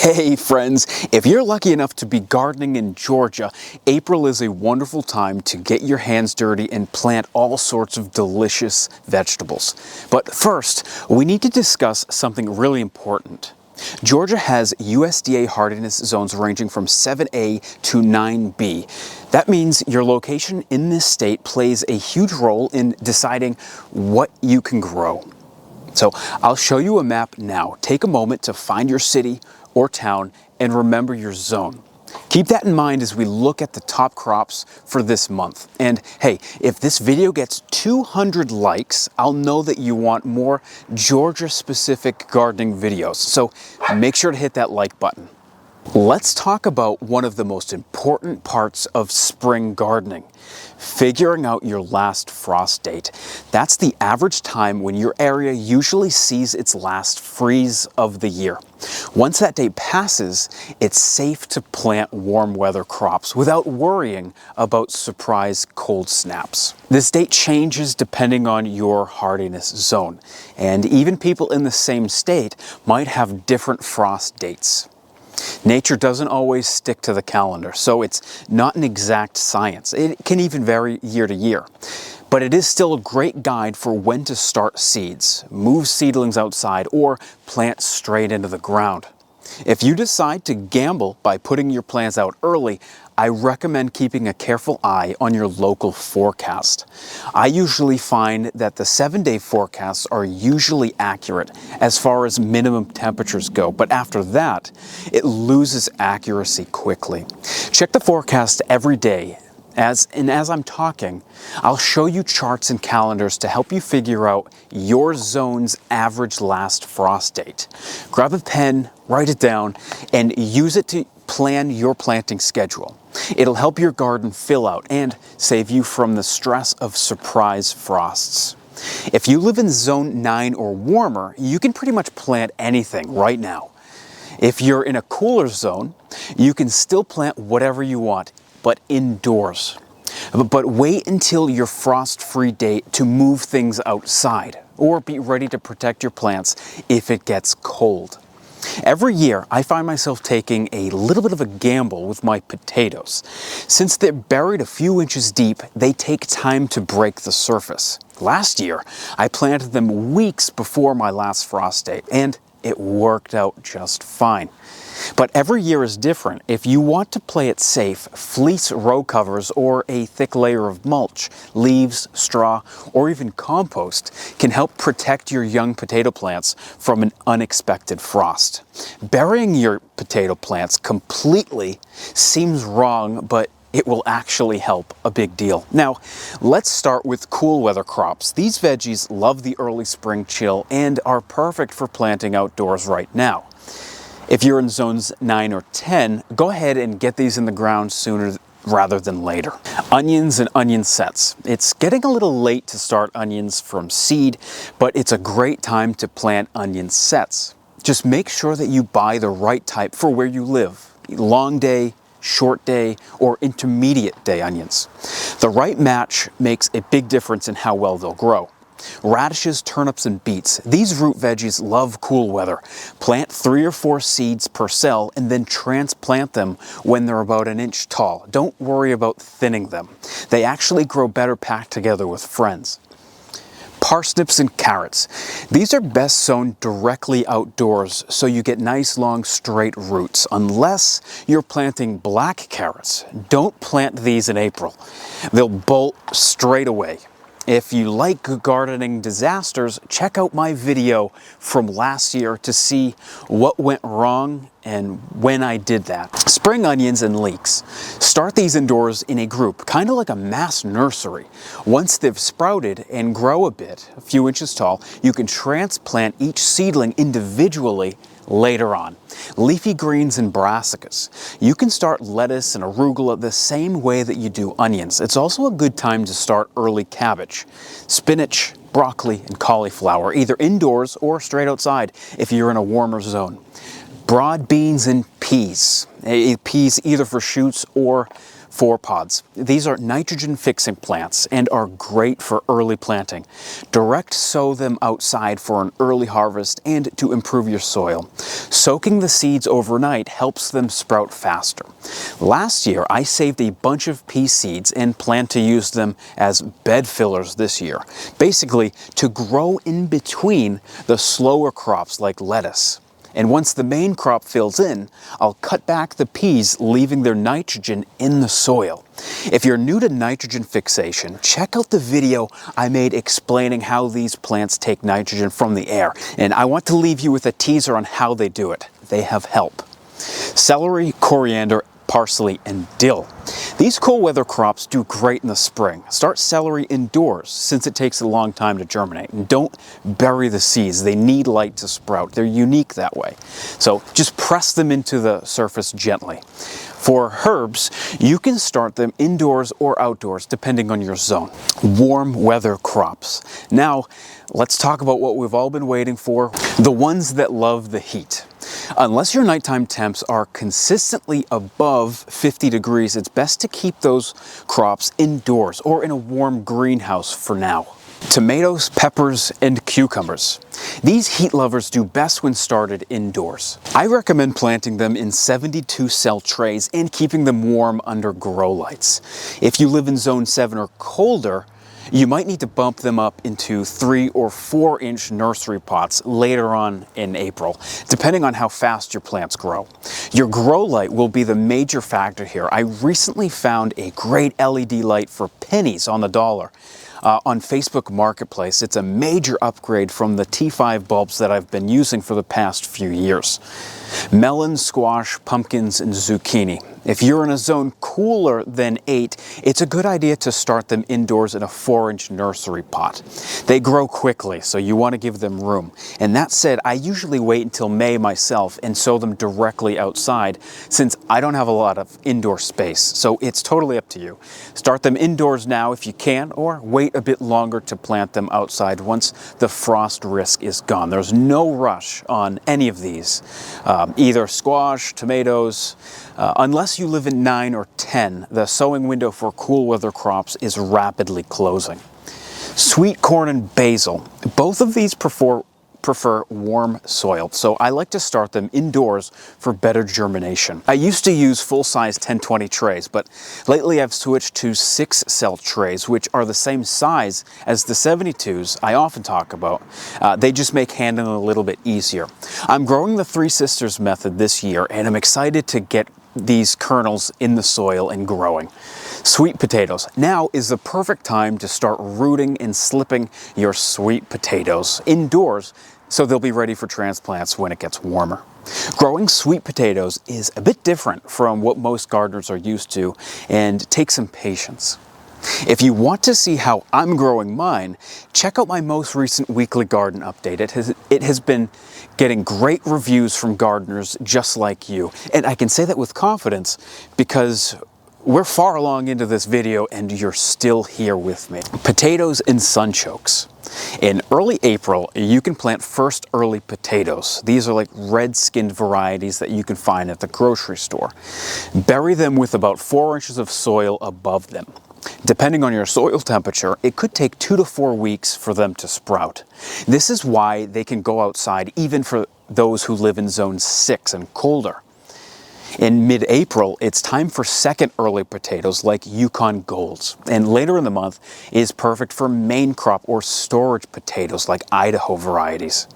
Hey friends, if you're lucky enough to be gardening in Georgia, April is a wonderful time to get your hands dirty and plant all sorts of delicious vegetables. But first, we need to discuss something really important. Georgia has USDA Hardiness Zones ranging from 7A to 9B. That means your location in this state plays a huge role in deciding what you can grow. So I'll show you a map now. Take a moment to find your city or town and remember your zone. Keep that in mind as we look at the top crops for this month. And hey, if this video gets 200 likes, I'll know that you want more Georgia-specific gardening videos. So make sure to hit that like button. Let's talk about one of the most important parts of spring gardening, figuring out your last frost date. That's the average time when your area usually sees its last freeze of the year. Once that date passes, it's safe to plant warm weather crops without worrying about surprise cold snaps. This date changes depending on your hardiness zone, and even people in the same state might have different frost dates. Nature doesn't always stick to the calendar, so it's not an exact science. It can even vary year to year. But it is still a great guide for when to start seeds, move seedlings outside, or plant straight into the ground. If you decide to gamble by putting your plants out early, I recommend keeping a careful eye on your local forecast. I usually find that the 7-day forecasts are usually accurate as far as minimum temperatures go, but after that, it loses accuracy quickly. Check the forecast every day. As I'm talking, I'll show you charts and calendars to help you figure out your zone's average last frost date. Grab a pen, write it down, and use it to plan your planting schedule. It'll help your garden fill out and save you from the stress of surprise frosts. If you live in zone 9 or warmer, you can pretty much plant anything right now. If you're in a cooler zone, you can still plant whatever you want, but indoors. But wait until your frost-free date to move things outside, or be ready to protect your plants if it gets cold. Every year, I find myself taking a little bit of a gamble with my potatoes. Since they're buried a few inches deep, they take time to break the surface. Last year, I planted them weeks before my last frost date, and it worked out just fine. But every year is different. If you want to play it safe, fleece row covers or a thick layer of mulch, leaves, straw, or even compost can help protect your young potato plants from an unexpected frost. Burying your potato plants completely seems wrong, but it will actually help a big deal. Now, let's start with cool weather crops. These veggies love the early spring chill and are perfect for planting outdoors right now. If you're in zones 9 or 10, go ahead and get these in the ground sooner rather than later. Onions and onion sets. It's getting a little late to start onions from seed, but it's a great time to plant onion sets. Just make sure that you buy the right type for where you live. Long day, short day, or intermediate day onions. The right match makes a big difference in how well they'll grow. Radishes, turnips, and beets. These root veggies love cool weather. Plant 3 or 4 seeds per cell and then transplant them when they're about an inch tall. Don't worry about thinning them. They actually grow better packed together with friends. Parsnips and carrots. These are best sown directly outdoors so you get nice long straight roots, unless you're planting black carrots. Don't plant these in April. They'll bolt straight away. If you like gardening disasters, check out my video from last year to see what went wrong and when I did that. Spring onions and leeks. Start these indoors in a group, kind of like a mass nursery. Once they've sprouted and grow a bit, a few inches tall, you can transplant each seedling individually later on. Leafy greens and brassicas. You can start lettuce and arugula the same way that you do onions. It's also a good time to start early cabbage, spinach, broccoli, and cauliflower, either indoors or straight outside if you're in a warmer zone. Broad beans and peas. Peas either for shoots or for pods. These are nitrogen fixing plants and are great for early planting. Direct sow them outside for an early harvest and to improve your soil. Soaking the seeds overnight helps them sprout faster. Last year I saved a bunch of pea seeds and plan to use them as bed fillers this year. Basically to grow in between the slower crops like lettuce. And once the main crop fills in, I'll cut back the peas, leaving their nitrogen in the soil. If you're new to nitrogen fixation, check out the video I made explaining how these plants take nitrogen from the air. And I want to leave you with a teaser on how they do it. They have help. Celery, coriander, parsley, and dill. These cool weather crops do great in the spring. Start celery indoors since it takes a long time to germinate. And don't bury the seeds. They need light to sprout. They're unique that way. So just press them into the surface gently. For herbs, you can start them indoors or outdoors depending on your zone. Warm weather crops. Now, let's talk about what we've all been waiting for, the ones that love the heat. Unless your nighttime temps are consistently above 50 degrees, it's best to keep those crops indoors or in a warm greenhouse for now. Tomatoes, peppers, and cucumbers. These heat lovers do best when started indoors. I recommend planting them in 72 cell trays and keeping them warm under grow lights. If you live in zone 7 or colder, you might need to bump them up into 3 or 4 inch nursery pots later on in April, depending on how fast your plants grow. Your grow light will be the major factor here. I recently found a great LED light for pennies on the dollar. On Facebook Marketplace. It's a major upgrade from the T5 bulbs that I've been using for the past few years. Melon, squash, pumpkins, and zucchini. If you're in a zone cooler than 8, it's a good idea to start them indoors in a 4-inch nursery pot. They grow quickly, so you want to give them room. And that said, I usually wait until May myself and sow them directly outside since I don't have a lot of indoor space. So it's totally up to you. Start them indoors now if you can, or wait a bit longer to plant them outside once the frost risk is gone. There's no rush on any of these. Either squash, tomatoes, unless you live in 9 or 10, the sowing window for cool weather crops is rapidly closing. Sweet corn and basil. Both of these prefer warm soil, so I like to start them indoors for better germination. I used to use full-size 1020 trays, but lately I've switched to 6-cell trays, which are the same size as the 72s I often talk about. They just make handling a little bit easier. I'm growing the Three Sisters method this year, and I'm excited to get these kernels in the soil and growing. Sweet potatoes. Now is the perfect time to start rooting and slipping your sweet potatoes indoors so they'll be ready for transplants when it gets warmer. Growing sweet potatoes is a bit different from what most gardeners are used to and takes some patience. If you want to see how I'm growing mine, check out my most recent weekly garden update. It has been getting great reviews from gardeners just like you. And I can say that with confidence because we're far along into this video and you're still here with me. Potatoes and sunchokes. In early April, you can plant first early potatoes. These are like red-skinned varieties that you can find at the grocery store. Bury them with about 4 inches of soil above them. Depending on your soil temperature, it could take 2 to 4 weeks for them to sprout. This is why they can go outside even for those who live in zone 6 and colder. In mid-April, it's time for second early potatoes like Yukon Golds. And later in the month is perfect for main crop or storage potatoes like Idaho varieties.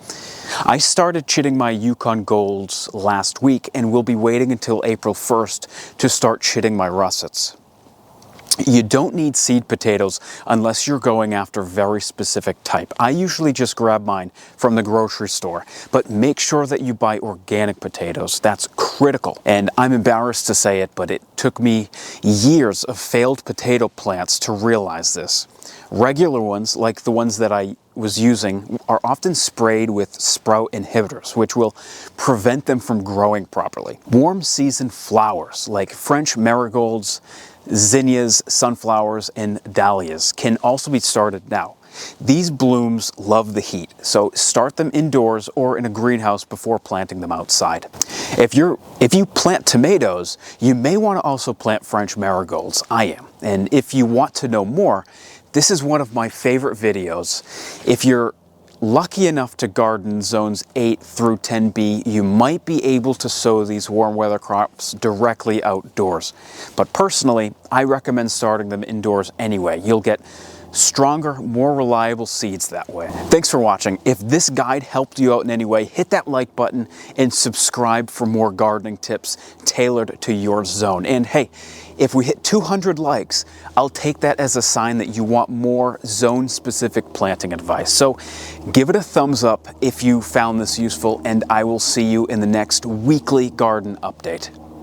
I started chitting my Yukon Golds last week and will be waiting until April 1st to start chitting my russets. You don't need seed potatoes unless you're going after very specific type. I usually just grab mine from the grocery store, but make sure that you buy organic potatoes. That's critical. And I'm embarrassed to say it, but it took me years of failed potato plants to realize this. Regular ones, like the ones that I was using, are often sprayed with sprout inhibitors, which will prevent them from growing properly. Warm season flowers, like French marigolds, zinnias, sunflowers, and dahlias can also be started now. These blooms love the heat, so start them indoors or in a greenhouse before planting them outside. If you plant tomatoes, you may want to also plant French marigolds. I am. And if you want to know more, this is one of my favorite videos. If you're lucky enough to garden zones 8 through 10B, you might be able to sow these warm weather crops directly outdoors. But personally, I recommend starting them indoors anyway. You'll get stronger, more reliable seeds that way. Thanks for watching. If this guide helped you out in any way, hit that like button and subscribe for more gardening tips tailored to your zone. And hey, if we hit 200 likes, I'll take that as a sign that you want more zone-specific planting advice. So give it a thumbs up if you found this useful, and I will see you in the next weekly garden update.